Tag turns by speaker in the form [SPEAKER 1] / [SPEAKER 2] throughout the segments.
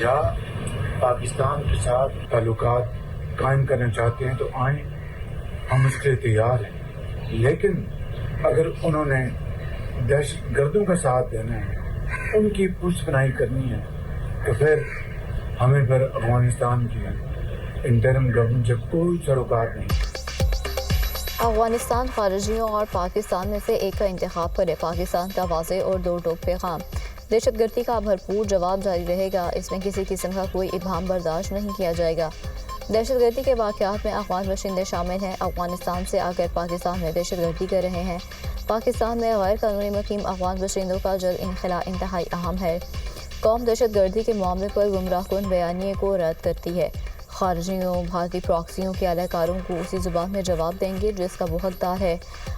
[SPEAKER 1] یا پاکستان کے ساتھ تعلقات قائم کرنا چاہتے ہیں تو آئیں، ہم اس کے لیے تیار ہیں، لیکن اگر انہوں نے دہشت گردوں کا ساتھ دینا ہے، ان کی پشت پناہی کرنی ہے، تو پھر ہمیں پھر افغانستان کی انٹرم گورنمنٹ سے کوئی سروکار نہیں۔
[SPEAKER 2] افغانستان خارجیوں اور پاکستان میں سے ایک کا انتخاب کرے، پاکستان کا واضح اور دو ٹوک پیغام۔ دہشت گردی کا بھرپور جواب جاری رہے گا، اس میں کسی قسم کا کوئی ابہام برداشت نہیں کیا جائے گا۔ دہشت گردی کے واقعات میں افغان باشندے شامل ہیں، افغانستان سے آ کر پاکستان میں دہشت گردی کر رہے ہیں۔ پاکستان میں غیر قانونی مقیم افغان باشندوں کا جلد انخلاء انتہائی اہم ہے۔ قوم دہشت گردی کے معاملے پر گمراہ کن بیانیے کو رد کرتی ہے۔ خارجیوں، بھارتی پراکسیوں کے اہلکاروں کو اسی زبان میں جواب دیں گے جس کا وہ حقدار ہے۔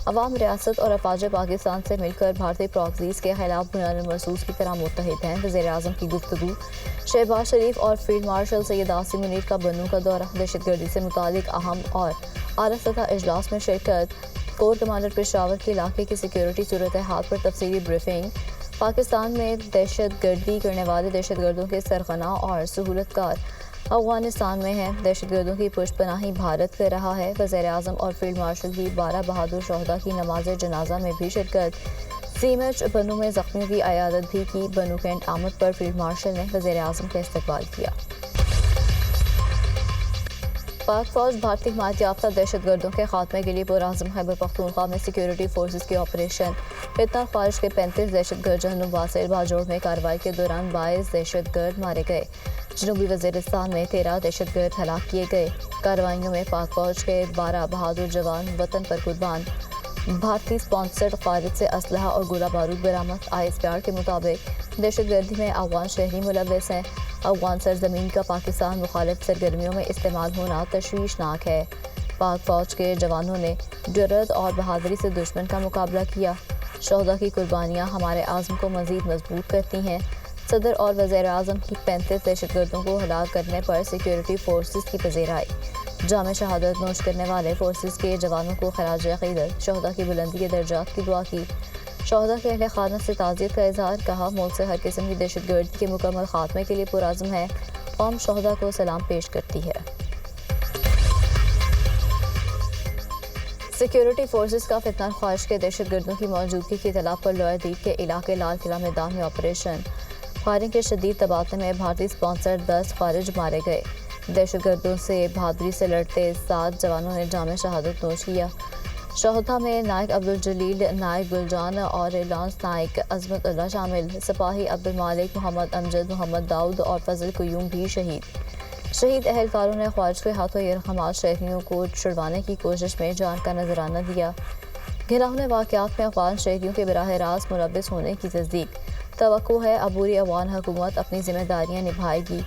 [SPEAKER 2] عوام ریاست اور افواج پاکستان سے مل کر بھارتی پراکسیز کے خلاف بنیاد المرصوص کی طرح متحد ہیں۔ وزیر اعظم کی گفتگو، شہباز شریف اور فیلڈ مارشل سید عاصم منیر کا بنوں کا دورہ، دہشت گردی سے متعلق اہم اور اعلیٰ سطح اجلاس میں شرکت، کور کمانڈر پشاور کے علاقے کی سیکیورٹی صورتحال پر تفصیلی بریفنگ، پاکستان میں دہشت گردی کرنے والے دہشت گردوں کے سرغنہ اور سہولت کار افغانستان میں ہیں، دہشت گردوں کی پشت پناہی بھارت کر رہا ہے۔ وزیر اعظم اور فیلڈ مارشل کی 12 بہادر شہداء کی نماز جنازہ میں بھی شرکت، سی ایم ایچ بنوں میں زخمیوں کی عیادت بھی کی۔ بنوں کینٹ آمد پر فیلڈ مارشل نے وزیر اعظم کا استقبال کیا۔ پاک فوج بھارتی حمایت یافتہ دہشت گردوں کے خاتمے کے لیے پرعزم، خیبر پختونخوا میں سیکیورٹی فورسز کے آپریشن فتنہ خارج کے 35 دہشت گرد جہنم واصل باجوڑ میں کارروائی کے دوران 22 دہشت گرد مارے گئے۔ جنوبی وزیرستان میں 13 دہشت گرد ہلاک کیے گئے۔ کارروائیوں میں پاک فوج کے 12 بہادر جوان وطن پر قربان۔ بھارتی سپانسرڈ خارج سے اسلحہ اور گولہ بارود برآمد۔ ISPR کے مطابق دہشت گردی میں افغان شہری ملوث ہیں۔ افغان سرزمین کا پاکستان مخالف سرگرمیوں میں استعمال ہونا تشویشناک ہے۔ پاک فوج کے جوانوں نے جرأت اور بہادری سے دشمن کا مقابلہ کیا۔ شہداء کی قربانیاں ہمارے عزم کو مزید مضبوط کرتی ہیں۔ صدر اور وزیر اعظم کی 35 دہشت گردوں کو ہلاک کرنے پر سیکیورٹی فورسز کی پذیرائی۔ جامع شہادت نوش کرنے والے فورسز کے جوانوں کو خراج عقیدت، شہداء کی بلندی کے درجات کی دعا کی۔ شہداء کے اہل خانہ سے تعزیت کا اظہار، کہا ملک سے ہر قسم کی دہشت گردی کے مکمل خاتمے کے لیے پرعزم ہے۔ قوم شہداء کو سلام پیش کرتی ہے۔ سیکیورٹی فورسز کا فتنہ خارج کے دہشت گردوں کی موجودگی کی اطلاع پر لوئر دیگ کے علاقے لال قلعہ میدان میں آپریشن فائرنگ کے شدید تبادلے میں بھارتی سپانسرڈ 10 خارج مارے گئے۔ دہشت گردوں سے بہادری سے لڑتے 7 جوانوں نے جامع شہادت نوش کیا۔ شہداء میں نائک عبدالجلیل، نائک گلجان اور لانس نائک عظمت اللہ شامل۔ سپاہی عبدالمالک، محمد امجد، محمد داؤد اور فضل قیوم بھی شہید اہلکاروں نے خارج کے ہاتھوں یہ رقمات شہریوں کو چھڑوانے کی کوشش میں جان کا نذرانہ دیا۔ گھناؤنے واقعات میں افغان شہریوں کے براہ راست ملوث ہونے کی تصدیق۔ توقع ہے عبوری افغان حکومت اپنی ذمہ داریاں نبھائے گی۔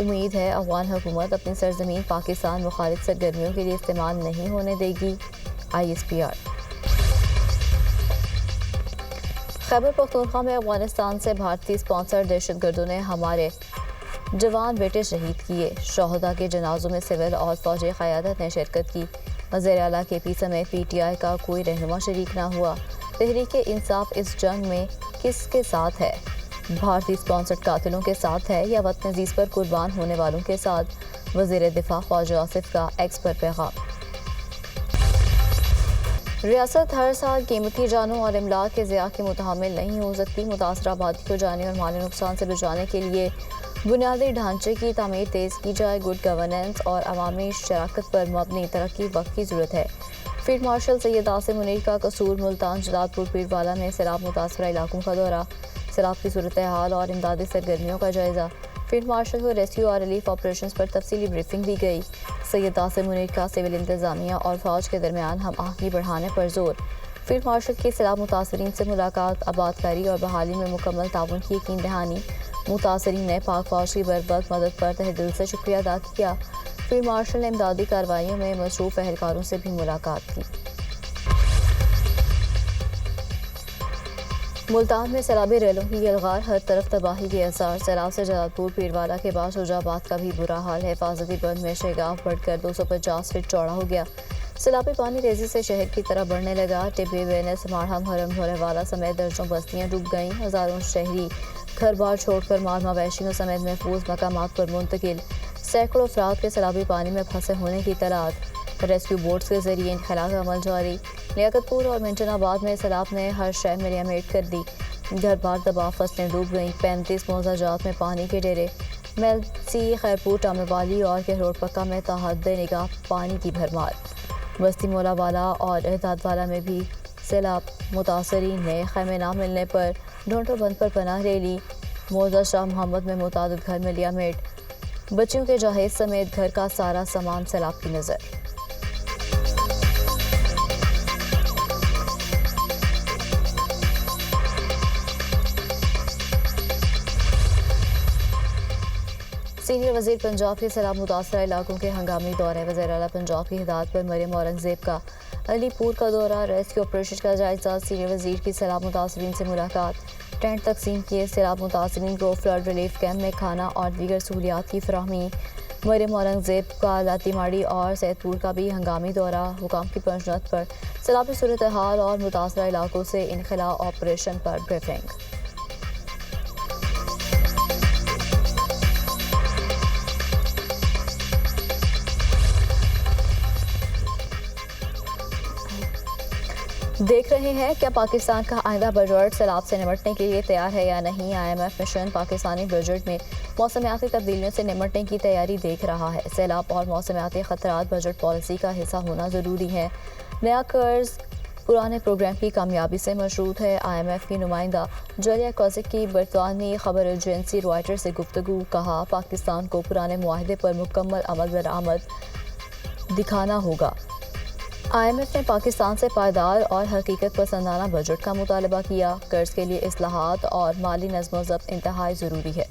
[SPEAKER 2] امید ہے افغان حکومت اپنی سرزمین پاکستان مخالف سرگرمیوں کے لیے استعمال نہیں ہونے دے گی۔ ISPR۔ خیبر پختونخوا میں افغانستان سے بھارتی سپانسر دہشت گردوں نے ہمارے جوان بیٹے شہید کیے۔ شہداء کے جنازوں میں سول اور فوجی قیادت نے شرکت کی۔ وزیر اعلیٰ KP سمیت PTI کا کوئی رہنما شریک نہ ہوا۔ تحریک انصاف اس جنگ میں کس کے ساتھ ہے؟ بھارتی سپانسرڈ قاتلوں کے ساتھ ہے یا وطن عزیز پر قربان ہونے والوں کے ساتھ؟ وزیر دفاع خواجہ آصف کا ایکس پر پیغام۔ ریاست ہر سال قیمتی جانوں اور املاک کے ضیاع کی متحمل نہیں ہو سکتی۔ متاثرہ آبادی کو جانی اور مالی نقصان سے بچانے کے لیے بنیادی ڈھانچے کی تعمیر تیز کی جائے۔ گڈ گورننس اور عوامی شراکت پر مبنی ترقی وقت کی ضرورت ہے۔ فیلڈ مارشل سید عاصم منیر کا قصور، ملتان، جلال پور، پیروالا میں سیلاب متاثرہ علاقوں کا دورہ، سیلاب کی صورتحال اور امدادی سرگرمیوں کا جائزہ۔ فیلڈ مارشل کو ریسکیو اور ریلیف آپریشنز پر تفصیلی بریفنگ دی گئی۔ سید عاصم منیر کا سول انتظامیہ اور فوج کے درمیان ہم آہنگی بڑھانے پر زور۔ فیلڈ مارشل کی سیلاب متاثرین سے ملاقات، آبادکاری اور بحالی میں مکمل تعاون کی یقین دہانی۔ متاثرین نے پاک فوج کی بروقت مدد پر تہہ دل سے شکریہ ادا کیا۔ فیلڈ مارشل نے امدادی کارروائیوں میں مصروف اہلکاروں سے بھی ملاقات کی۔ ملتان میں سیلابی ریلوں کی یلغار، ہر طرف تباہی کے آثار۔ سیلاب سے جلال پور، پیروالا کے بعد شجاع آباد کا بھی برا حال ہے۔ حفاظتی بند میں شیگاف بڑھ کر 250 فٹ چوڑا ہو گیا۔ سیلابی پانی تیزی سے شہر کی طرف بڑھنے لگا۔ ٹبی، وینس، ماڑھم، حرم، بھورے والا سمیت درجنوں بستیاں ڈوب گئیں۔ ہزاروں شہری گھر بار چھوڑ کر مال مویشیوں سمیت محفوظ مقامات پر منتقل، سینکڑوں افراد کے سیلابی پانی میں پھنسے ہونے کی اطلاعات، ریسکیو بوٹس کے ذریعے انخلا کا عمل جاری۔ لیاقت پور اور منٹن آباد میں سیلاب نے ہر شے ملیا میٹ کر دی، گھر بار تباہ، فصلیں ڈوب گئیں، 35 موضع جات میں پانی کے ڈیرے، میلسی، خیرپور، ٹامے والی اور کہروڑ پکا میں تحد نگاہ پانی کی بھرمار۔ بستی مولا والا اور احداد والا میں بھی سیلاب، متاثرین نے خیمے نہ ملنے پر ڈھونڈو بند پر پناہ لے لی۔ موضع شاہ محمد میں متعدد گھر میں لیا میٹ، بچیوں کے جہیز سمیت گھر کا سارا سامان سیلاب کی نظر۔ سینئر وزیر پنجاب کے سیلاب متاثرہ علاقوں کے ہنگامی دورے، وزیر اعلیٰ پنجاب کی ہدایت پر مریم اورنگزیب کا علی پور کا دورہ، ریسکیو آپریشن کا جائزہ، سینئر وزیر کی سیلاب متاثرین سے ملاقات، ٹینٹ تقسیم کیے، سیلاب متاثرین کو فلڈ ریلیف کیمپ میں کھانا اور دیگر سہولیات کی فراہمی۔ مریم اورنگزیب کا لاتی ماڑی اور سید پور کا بھی ہنگامی دورہ، حکام کی پنجنت پر سیلابی صورتحال اور متاثرہ علاقوں سے انخلا آپریشن پر بریفنگ۔ دیکھ رہے ہیں کیا پاکستان کا آئندہ بجٹ سیلاب سے نمٹنے کے لیے تیار ہے یا نہیں۔ IMF مشن پاکستانی بجٹ میں موسمیاتی تبدیلیوں سے نمٹنے کی تیاری دیکھ رہا ہے۔ سیلاب اور موسمیاتی خطرات بجٹ پالیسی کا حصہ ہونا ضروری ہے۔ نیا قرض پرانے پروگرام کی کامیابی سے مشروط ہے۔ IMF کی نمائندہ جولیا کوزک کی برطانوی خبر ایجنسی رائٹر سے گفتگو، کہا پاکستان کو پرانے معاہدے پر مکمل عمل درآمد دکھانا ہوگا۔ IMF نے پاکستان سے پائیدار اور حقیقت پسندانہ بجٹ کا مطالبہ کیا۔ قرض کے لیے اصلاحات اور مالی نظم و ضبط انتہائی ضروری ہے۔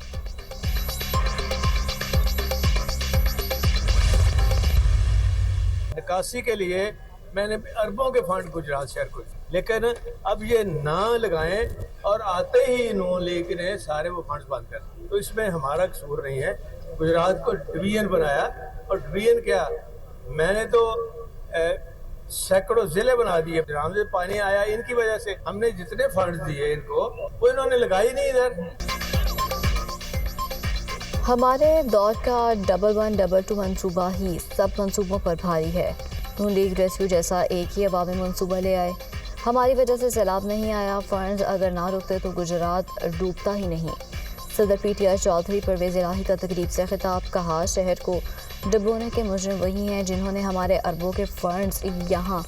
[SPEAKER 3] نکاسی کے لیے میں نے اربوں کے فنڈ گجرات شہر کو، لیکن اب یہ نہ لگائیں اور آتے ہی نون لیگ نے سارے وہ فنڈز بند کر دیے، تو اس میں ہمارا قصور نہیں ہے۔ گجرات کو ڈویژن بنایا، اور ڈویژن کیا، میں نے تو سینکڑوں ضلع بنا دیے۔ جہاں سے پانی آیا ان کی وجہ سے، ہم نے جتنے فنڈز دیے ان کو وہ انہوں نے لگائی نہیں ادھر۔
[SPEAKER 2] ہمارے دور کا 1122 منصوبہ ہی سب منصوبوں پر بھاری ہے۔ نون لیگ ریسکیو جیسا ایک ہی عوامی منصوبہ لے آئے، ہماری وجہ سے سیلاب نہیں آیا، فنڈز اگر نہ رکتے تو گجرات ڈوبتا ہی نہیں۔ صدر PTI چودھری پرویز الہی کا تقریب سے خطاب، کہا شہر کو ڈبونے کے مجرم وہی ہیں جنہوں نے ہمارے اربوں کے فنڈز یہاں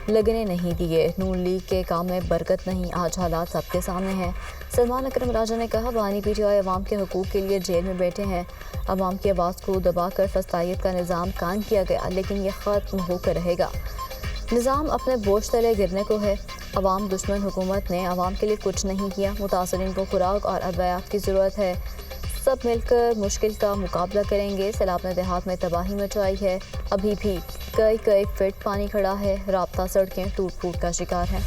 [SPEAKER 2] لگنے نہیں دیے۔ نون لیگ کے کام میں برکت نہیں، آج حالات سب کے سامنے ہیں۔ سلمان اکرم راجہ نے کہا بانی PTI عوام کے حقوق کے لیے جیل میں بیٹھے ہیں، عوام کی آواز کو دبا کر فسطائیت کا نظام قائم کیا گیا، لیکن یہ ختم ہو کر رہے گا۔ نظام اپنے بوجھ تلے گرنے کو ہے۔ عوام دشمن حکومت نے عوام کے لیے کچھ نہیں کیا۔ متاثرین کو خوراک اور ادویات کی ضرورت ہے، سب مل کر مشکل کا مقابلہ کریں گے۔ سیلاب نے دیہات میں تباہی مچائی ہے، ابھی بھی کئی فٹ پانی کھڑا ہے، رابطہ سڑکیں ٹوٹ پھوٹ کا شکار ہیں۔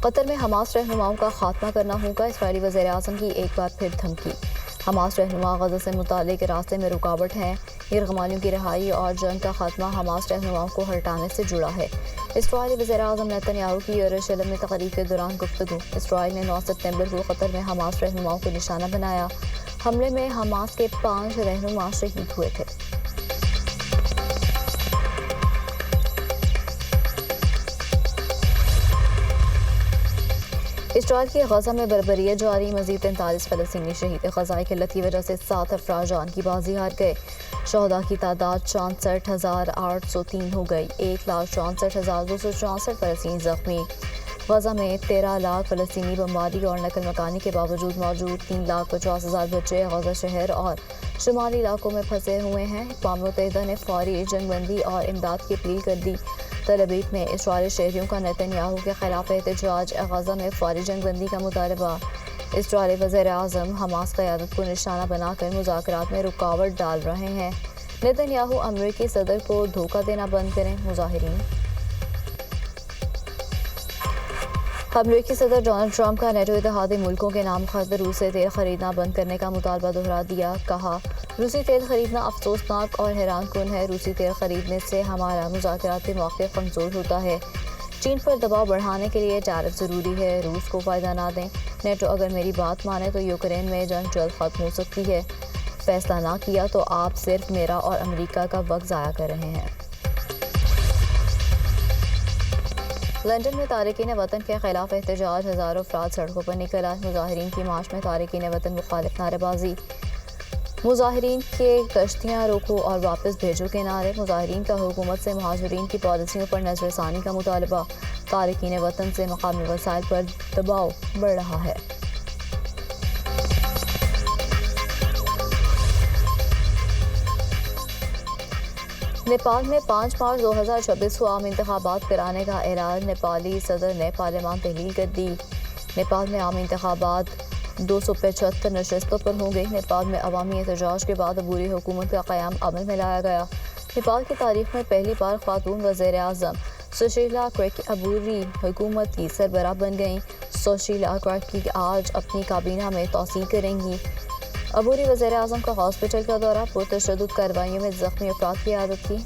[SPEAKER 2] قطر میں حماس رہنماؤں کا خاتمہ کرنا ہوگا، اسرائیلی وزیر اعظم کی ایک بار پھر دھمکی۔ حماس رہنما غزہ سے متعلق راستے میں رکاوٹ ہیں، یرغمالیوں کی رہائی اور جنگ کا خاتمہ حماس رہنماؤں کو ہٹانے سے جڑا ہے۔ اسرائیلی وزیر اعظم نیتن یاہو کی یروشلم میں تقریب کے دوران گفتگو، اسرائیل نے 9 ستمبر کو قطر میں حماس رہنماؤں کو نشانہ بنایا، حملے میں حماس کے 5 رہنما شہید ہوئے تھے۔ اسرائیل کی غزہ میں بربریت جاری، مزید 43 فلسطینی شہید، غذائی قلت کی وجہ سے 7 افراد جان کی بازی ہار گئے، شہداء کی تعداد 64,803 ہو گئی، 1,64,264 فلسطینی زخمی۔ غزہ میں 13 لاکھ فلسطینی بمباری اور نقل مکانی کے باوجود موجود، 3,50,000 بچے غزہ شہر اور شمالی علاقوں میں پھنسے ہوئے ہیں۔ اقوام متحدہ نے فوری جنگ بندی اور امداد کی اپیل کر دی۔ تل ابیب میں اسرائیلی شہریوں کا نیتن یاہو کے خلاف احتجاج، غزہ میں فوری جنگ بندی کا مطالبہ۔ اسرائیلی وزیر اعظم حماس قیادت کو نشانہ بنا کر مذاکرات میں رکاوٹ ڈال رہے ہیں۔ نیتن یاہو امریکی صدر کو دھوکہ دینا بند کریں، مظاہرین۔ امریکی صدر ڈونلڈ ٹرمپ کا نیٹو اتحادی ملکوں کے نام خط روس سے تیل خریدنا بند کرنے کا مطالبہ دہرا دیا، کہا روسی تیل خریدنا افسوسناک اور حیران کن ہے، روسی تیل خریدنے سے ہمارا مذاکراتی موقف کمزور ہوتا ہے۔ چین پر دباؤ بڑھانے کے لیے ٹیرف ضروری ہے، روس کو فائدہ نہ دیں، نیٹو اگر میری بات مانے تو یوکرین میں جنگ جلد ختم ہو سکتی ہے، فیصلہ نہ کیا تو آپ صرف میرا اور امریکہ کا وقت ضائع کر رہے ہیں۔ لندن میں تارکین وطن کے خلاف احتجاج، ہزاروں افراد سڑکوں پر نکل آئے، مظاہرین کی مارچ میں تارکین وطن مخالف نعرے بازی، مظاہرین کے کشتیاں روکو اور واپس بھیجو کے نعرے، مظاہرین کا حکومت سے مہاجرین کی پالیسیوں پر نظر ثانی کا مطالبہ، تارکین وطن سے مقامی وسائل پر دباؤ بڑھ رہا ہے۔ نیپال میں 5 مارچ 2026 کو عام انتخابات کرانے کا اعلان، نیپالی صدر نے پارلیمان تحلیل کر دی۔ نیپال میں عام انتخابات 275 نشستوں پر ہوں گے۔ نیپال میں عوامی احتجاج کے بعد عبوری حکومت کا قیام عمل میں لایا گیا۔ نیپال کی تاریخ میں پہلی بار خاتون وزیر اعظم سوشیلا کرکی عبوری حکومت کی سربراہ بن گئیں۔ سوشیلا کرکی آج اپنی کابینہ میں توسیع کریں گی۔ عبوری وزیر اعظم کا ہاسپٹل کا دورہ، پرتشدد کارروائیوں میں زخمی افراد کی عیادت کی۔